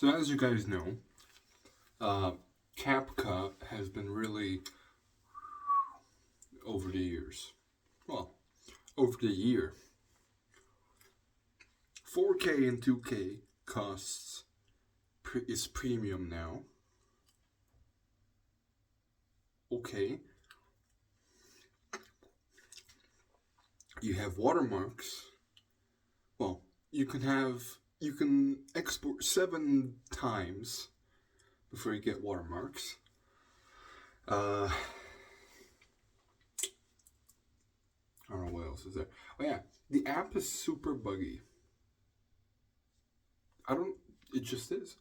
So as you guys know, Capcut has been really over the years. Well, over the year. 4K and 2K costs is premium now. Okay. You have watermarks. Well, you can export 7 times before you get watermarks. I don't know what else is there. Oh yeah, the app is super buggy. It just is.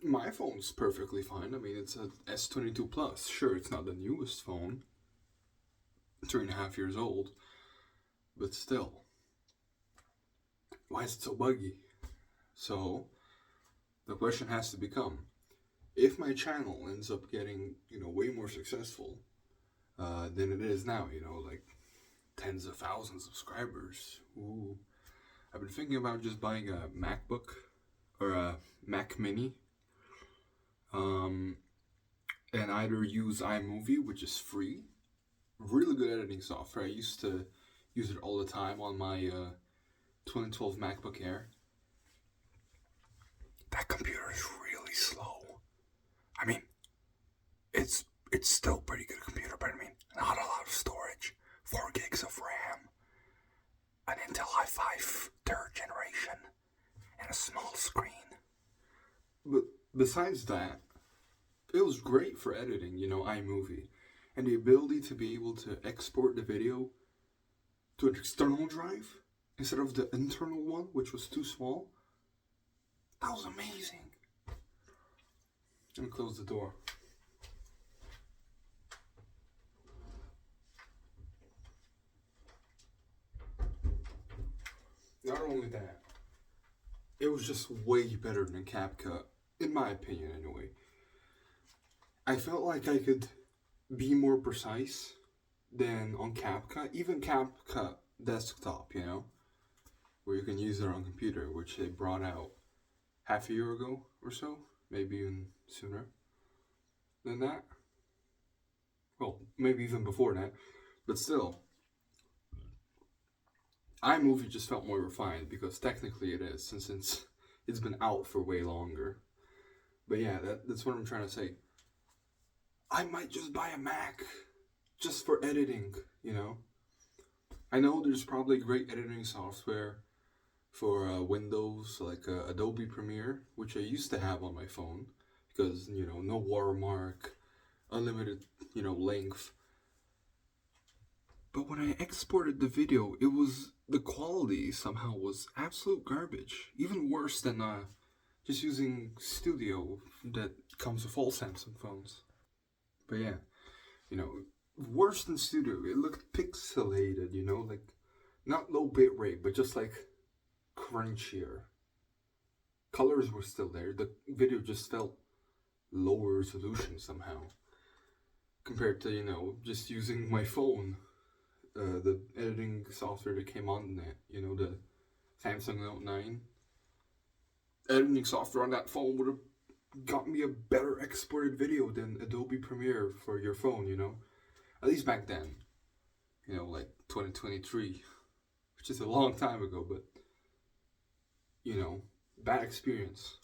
My phone's perfectly fine. I mean, it's a S22 Plus. Sure, it's not the newest phone. 3.5 years old. But still. Why is it so buggy? So, the question has to become, if my channel ends up getting, way more successful than it is now, like tens of thousands of subscribers. Ooh. I've been thinking about just buying a MacBook or a Mac Mini. And either use iMovie, which is free. Really good editing software. I used to use it all the time on my 2012 MacBook Air. That computer is really slow. I mean, it's still a pretty good computer, but I mean, not a lot of storage. 4 gigs of RAM. An Intel i5 3rd generation. And a small screen. But besides that, it was great for editing, iMovie. And the ability to be able to export the video to an external drive instead of the internal one, which was too small. That was amazing. Let me close the door. Not only that, it was just way better than Capcut, in my opinion anyway. I felt like I could be more precise than on Capcut, even Capcut desktop, where you can use it on computer, which they brought out half a year ago or so, maybe even sooner than that. Well, maybe even before that, but still, iMovie just felt more refined because technically it is, since it's been out for way longer. But yeah, that's what I'm trying to say. I might just buy a Mac just for editing, I know there's probably great editing software for Windows, like Adobe Premiere, which I used to have on my phone because, no watermark, unlimited, length. But when I exported the video, the quality somehow was absolute garbage. Even worse than just using Studio that comes with all Samsung phones. But yeah, worse than Studio. It looked pixelated, like not low bitrate, but just like crunchier. Colors were still there. The video just felt lower resolution somehow compared to, just using my phone. The editing software that came on that, the Samsung Note 9. Editing software on that phone would have got me a better exported video than Adobe Premiere for your phone, At least back then. Like 2023. Which is a long time ago, but, bad experience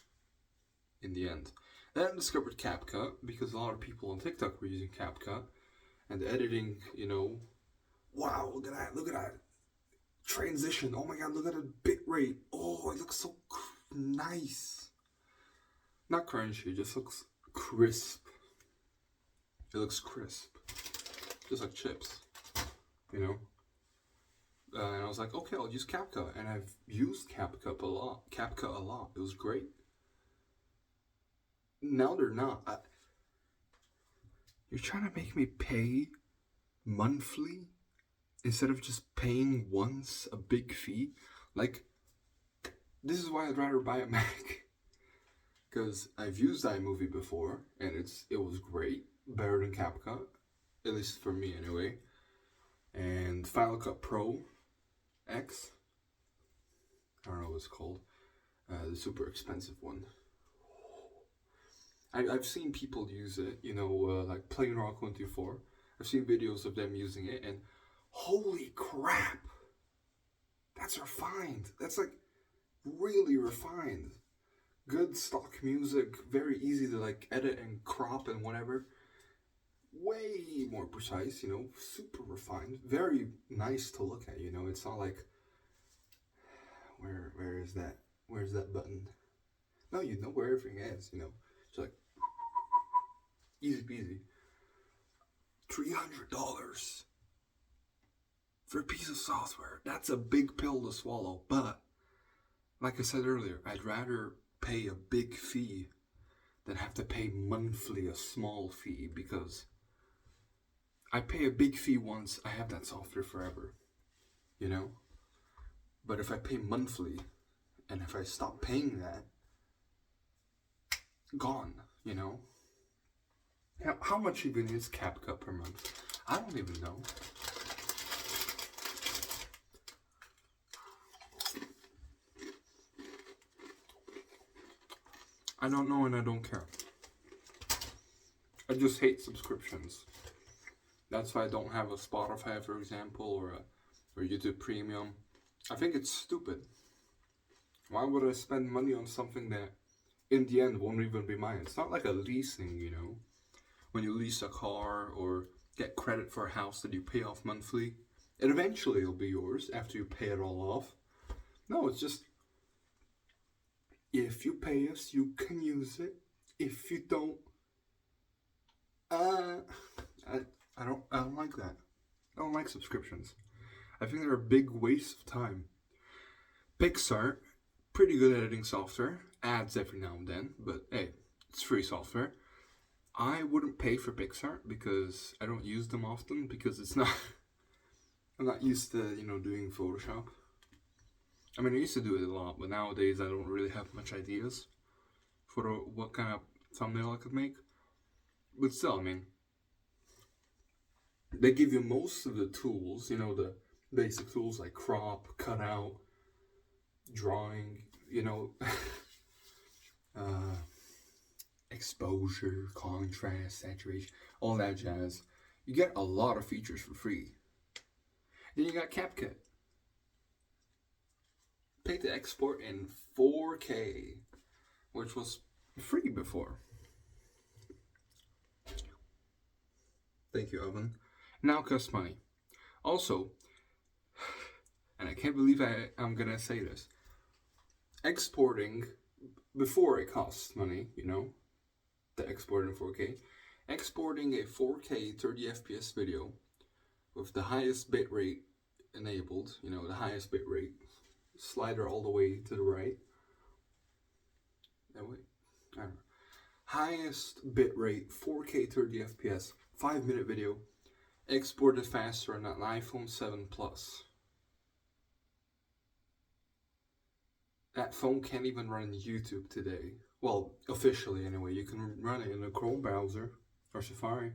in the end. Then I discovered Capcut because a lot of people on TikTok were using Capcut. And the editing, wow, look at that transition. Oh my god, look at the bitrate. Oh, it looks so nice. Not crunchy, it just looks crisp. It looks crisp. Just like chips, And I was like, okay, I'll use Capcut. And I've used Capcut a lot. It was great. Now they're not. You're trying to make me pay monthly instead of just paying once a big fee? Like, this is why I'd rather buy a Mac. Because I've used iMovie before, and it was great. Better than Capcut. At least for me, anyway. And Final Cut Pro X. I don't know what it's called. The super expensive one. I've seen people use it, you know, like Plain Rock 124. I've seen videos of them using it, and holy crap! That's refined. That's like really refined. Good stock music, very easy to like edit and crop and whatever. Way more precise, you know, super refined. Very nice to look at, you know. It's not like where is that? Where's that button? No, you know where everything is, you know. It's like easy peasy. $300 for a piece of software. That's a big pill to swallow, but like I said earlier, I'd rather pay a big fee than have to pay monthly a small fee, because I pay a big fee once, I have that software forever, you know? But if I pay monthly, and if I stop paying that, gone, you know? How much even is Capcut per month? I don't even know. I don't know, and I don't care. I just hate subscriptions. That's why I don't have a Spotify, for example, or YouTube Premium. I think it's stupid. Why would I spend money on something that in the end won't even be mine? It's not like a leasing, you know? When you lease a car or get credit for a house that you pay off monthly, and eventually it'll be yours after you pay it all off. No, it's just, if you pay us, you can use it. If you don't, I don't like that. I don't like subscriptions. I think they're a big waste of time. Pixar, pretty good editing software, ads every now and then, but hey, it's free software. I wouldn't pay for Pixar because I don't use them often, because it's not, I'm not used to, you know, doing Photoshop. I mean, I used to do it a lot, but nowadays I don't really have much ideas for what kind of thumbnail I could make. But still, I mean, they give you most of the tools, you know, the basic tools like crop, cutout, drawing, you know, exposure, contrast, saturation, all that jazz. You get a lot of features for free. Then you got Capcut. Pay to export in 4K, which was free before. Thank you, Oven. Now costs money. Also, and I can't believe I'm gonna say this, exporting before it costs money, you know, to export in 4K. Exporting a 4K 30 FPS video with the highest bitrate enabled, you know, the highest bitrate, slider all the way to the right. That way, I don't know. Highest bitrate, 4K 30 FPS, 5-minute video, exported faster on an iPhone 7 Plus. That phone can't even run YouTube today. Well, officially anyway. You can run it in a Chrome browser or Safari,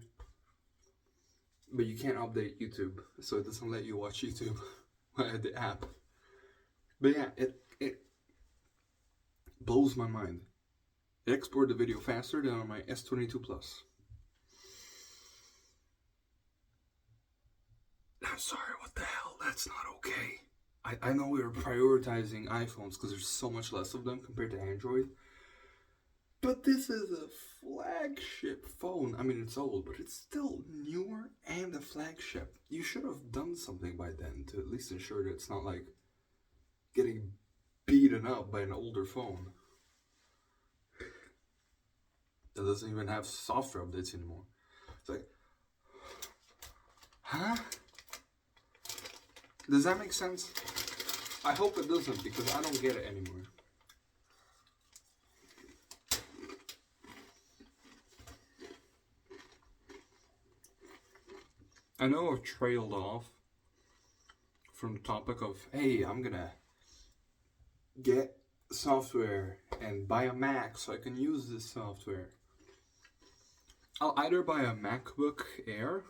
but you can't update YouTube, so it doesn't let you watch YouTube via the app. But yeah, it blows my mind. It exported the video faster than on my S22 Plus. I'm sorry, what the hell? That's not okay. I know we were prioritizing iPhones because there's so much less of them compared to Android. But this is a flagship phone. I mean, it's old, but it's still newer and a flagship. You should have done something by then to at least ensure that it's not like getting beaten up by an older phone that doesn't even have software updates anymore. It's like, huh? Does that make sense? I hope it doesn't, because I don't get it anymore. I know I've trailed off from the topic of, hey, I'm gonna get software and buy a Mac so I can use this software. I'll either buy a MacBook Air,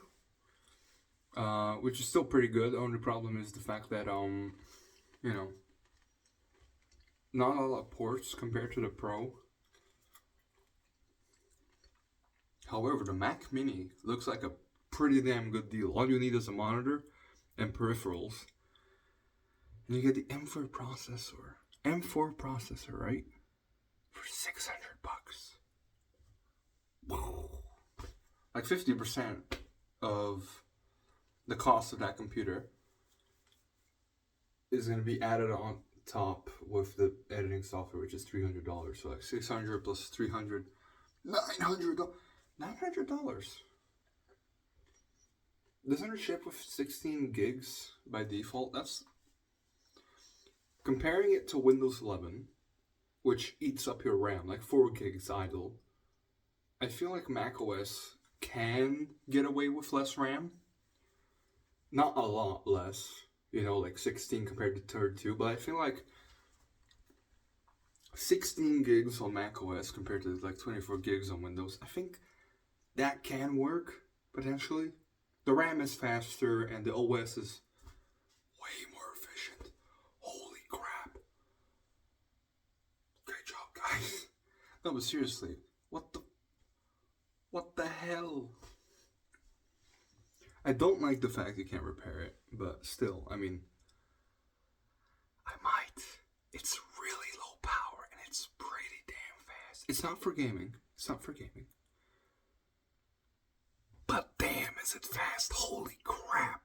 which is still pretty good. The only problem is the fact that, you know, not a lot of ports compared to the Pro. However, the Mac Mini looks like a pretty damn good deal. All you need is a monitor and peripherals, and you get the M4 processor. M4 processor, right? For $600. Like 50% of the cost of that computer is going to be added on top with the editing software, which is $300. So like 600 plus 300, $900. $900. Doesn't it ship with 16 gigs by default? That's comparing it to Windows 11, which eats up your RAM, like 4 gigs idle. I feel like macOS can get away with less RAM. Not a lot less, like 16 compared to 32, but I feel like 16 gigs on macOS compared to like 24 gigs on Windows, I think that can work, potentially. The RAM is faster and the OS is way more efficient. Holy crap. Great job, guys. No, but seriously, what the hell? I don't like the fact you can't repair it, but still, I mean, I might. It's really low power and it's pretty damn fast. It's not for gaming. But damn, is it fast. Holy crap.